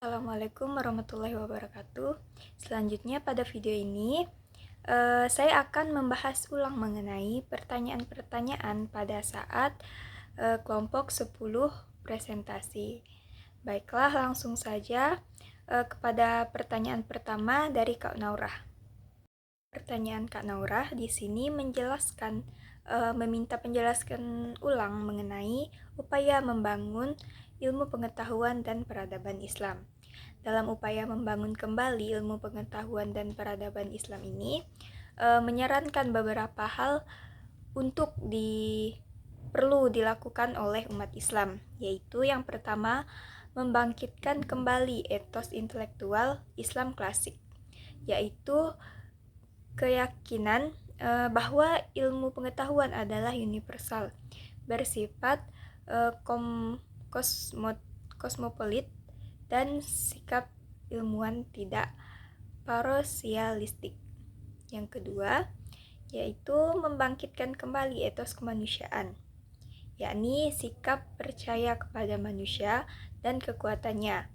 Assalamualaikum warahmatullahi wabarakatuh. Selanjutnya pada video ini saya akan membahas ulang mengenai pertanyaan-pertanyaan pada saat kelompok 10 presentasi. Baiklah, langsung saja kepada pertanyaan pertama dari Kak Naurah. Pertanyaan Kak Naurah di sini meminta penjelaskan ulang mengenai upaya membangun ilmu pengetahuan dan peradaban Islam. Dalam upaya membangun kembali ilmu pengetahuan dan peradaban Islam ini, menyarankan beberapa hal untuk perlu dilakukan oleh umat Islam, yaitu yang pertama, membangkitkan kembali etos intelektual Islam klasik, yaitu keyakinan bahwa ilmu pengetahuan adalah universal, bersifat kosmopolit, dan sikap ilmuwan tidak parosialistik. Yang kedua, yaitu membangkitkan kembali etos kemanusiaan, yakni sikap percaya kepada manusia dan kekuatannya,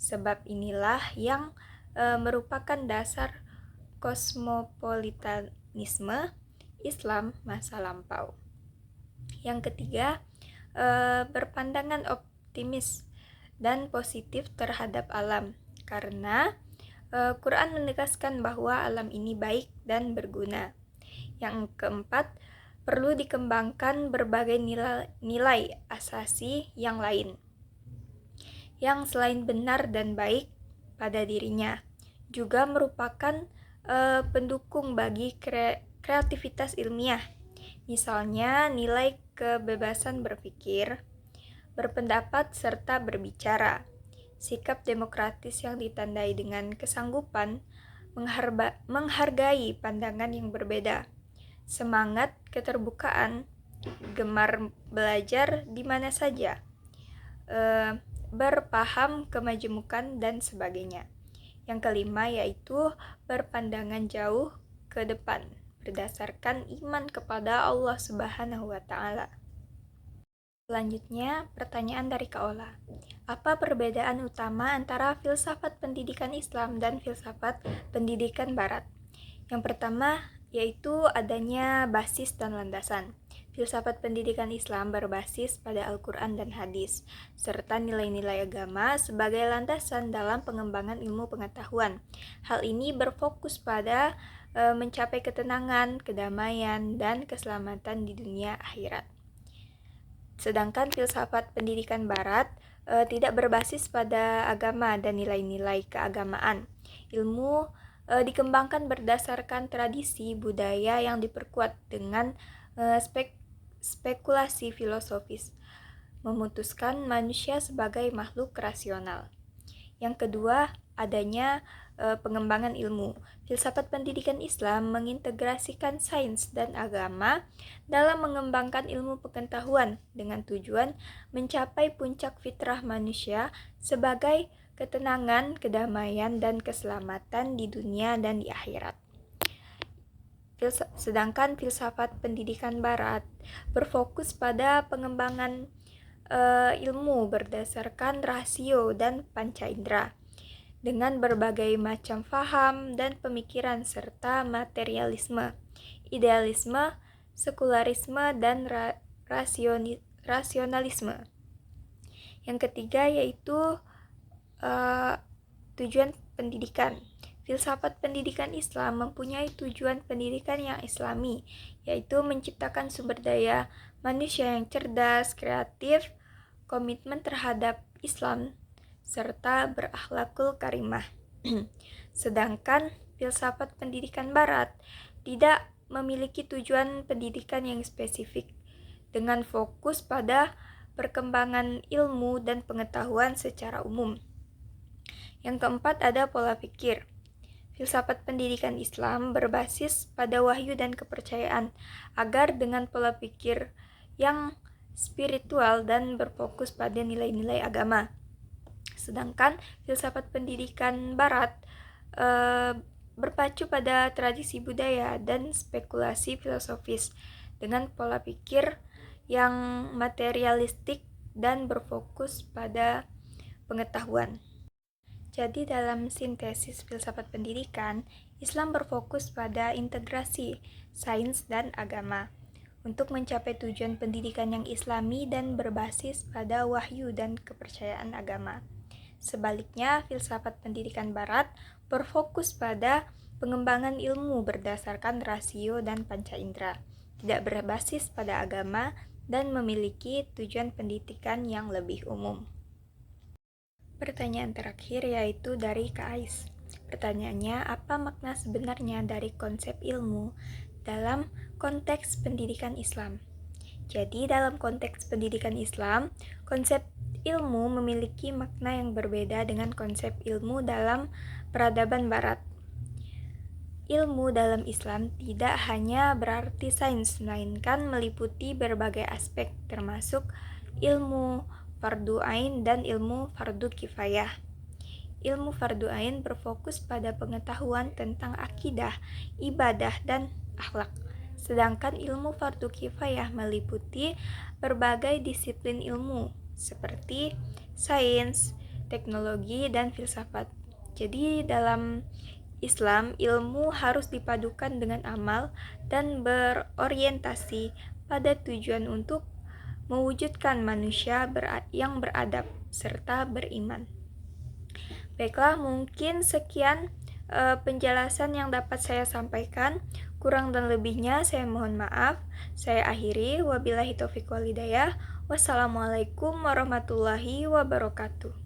sebab inilah yang merupakan dasar kosmopolitanisme Islam masa lampau. Yang ketiga, berpandangan optimis dan positif terhadap alam, karena Quran menegaskan bahwa alam ini baik dan berguna. Yang keempat, perlu dikembangkan berbagai nilai asasi yang lain, yang selain benar dan baik pada dirinya, juga merupakan pendukung bagi kreativitas ilmiah. Misalnya nilai kebebasan berpikir, berpendapat, serta berbicara. Sikap demokratis yang ditandai dengan kesanggupan menghargai pandangan yang berbeda. Semangat keterbukaan, gemar belajar di mana saja, berpaham kemajemukan, dan sebagainya. Yang kelima yaitu berpandangan jauh ke depan berdasarkan iman kepada Allah Subhanahu wa Ta'ala. Selanjutnya, pertanyaan dari Kak Ola. Apa perbedaan utama antara filsafat pendidikan Islam dan filsafat pendidikan Barat? Yang pertama yaitu adanya basis dan landasan. Filsafat pendidikan Islam berbasis pada Al-Quran dan Hadis, serta nilai-nilai agama sebagai landasan dalam pengembangan ilmu pengetahuan. Hal ini berfokus pada mencapai ketenangan, kedamaian, dan keselamatan di dunia akhirat. Sedangkan filsafat pendidikan Barat tidak berbasis pada agama dan nilai-nilai keagamaan. Ilmu dikembangkan berdasarkan tradisi budaya yang diperkuat dengan spekulasi filosofis, memutuskan manusia sebagai makhluk rasional. Yang kedua, adanya pengembangan ilmu. Filsafat pendidikan Islam mengintegrasikan sains dan agama dalam mengembangkan ilmu pengetahuan dengan tujuan mencapai puncak fitrah manusia sebagai ketenangan, kedamaian, dan keselamatan di dunia dan di akhirat. Sedangkan filsafat pendidikan Barat berfokus pada pengembangan ilmu berdasarkan rasio dan panca indera, dengan berbagai macam faham dan pemikiran serta materialisme, idealisme, sekularisme, dan rasionalisme. Yang ketiga yaitu tujuan pendidikan. Filsafat pendidikan Islam mempunyai tujuan pendidikan yang islami, yaitu menciptakan sumber daya manusia yang cerdas, kreatif, komitmen terhadap Islam, serta berakhlakul karimah. Sedangkan filsafat pendidikan Barat tidak memiliki tujuan pendidikan yang spesifik, dengan fokus pada perkembangan ilmu dan pengetahuan secara umum. Yang keempat ada pola pikir. Filsafat pendidikan Islam berbasis pada wahyu dan kepercayaan, agar dengan pola pikir yang spiritual dan berfokus pada nilai-nilai agama. Sedangkan filsafat pendidikan Barat berpacu pada tradisi budaya dan spekulasi filosofis dengan pola pikir yang materialistik dan berfokus pada pengetahuan. Jadi dalam sintesis filsafat pendidikan, Islam berfokus pada integrasi sains dan agama untuk mencapai tujuan pendidikan yang islami dan berbasis pada wahyu dan kepercayaan agama. Sebaliknya, filsafat pendidikan barat berfokus pada pengembangan ilmu berdasarkan rasio dan panca indera, tidak berbasis pada agama dan memiliki tujuan pendidikan yang lebih umum. Pertanyaan terakhir yaitu dari Kak Ais. Pertanyaannya, apa makna sebenarnya dari konsep ilmu dalam konteks pendidikan Islam? Jadi dalam konteks pendidikan Islam, konsep ilmu memiliki makna yang berbeda dengan konsep ilmu dalam peradaban barat. Ilmu dalam Islam tidak hanya berarti sains, melainkan meliputi berbagai aspek termasuk ilmu fardu ain dan ilmu fardu kifayah. Ilmu fardu ain berfokus pada pengetahuan tentang akidah, ibadah, dan akhlak. Sedangkan ilmu fardu kifayah meliputi berbagai disiplin ilmu seperti sains, teknologi, dan filsafat. Jadi dalam Islam, ilmu harus dipadukan dengan amal dan berorientasi pada tujuan untuk mewujudkan manusia yang beradab serta beriman. Baiklah, mungkin sekian penjelasan yang dapat saya sampaikan. Kurang dan lebihnya saya mohon maaf. Saya akhiri. Wabillahi taufiq wal hidayah. Wassalamualaikum warahmatullahi wabarakatuh.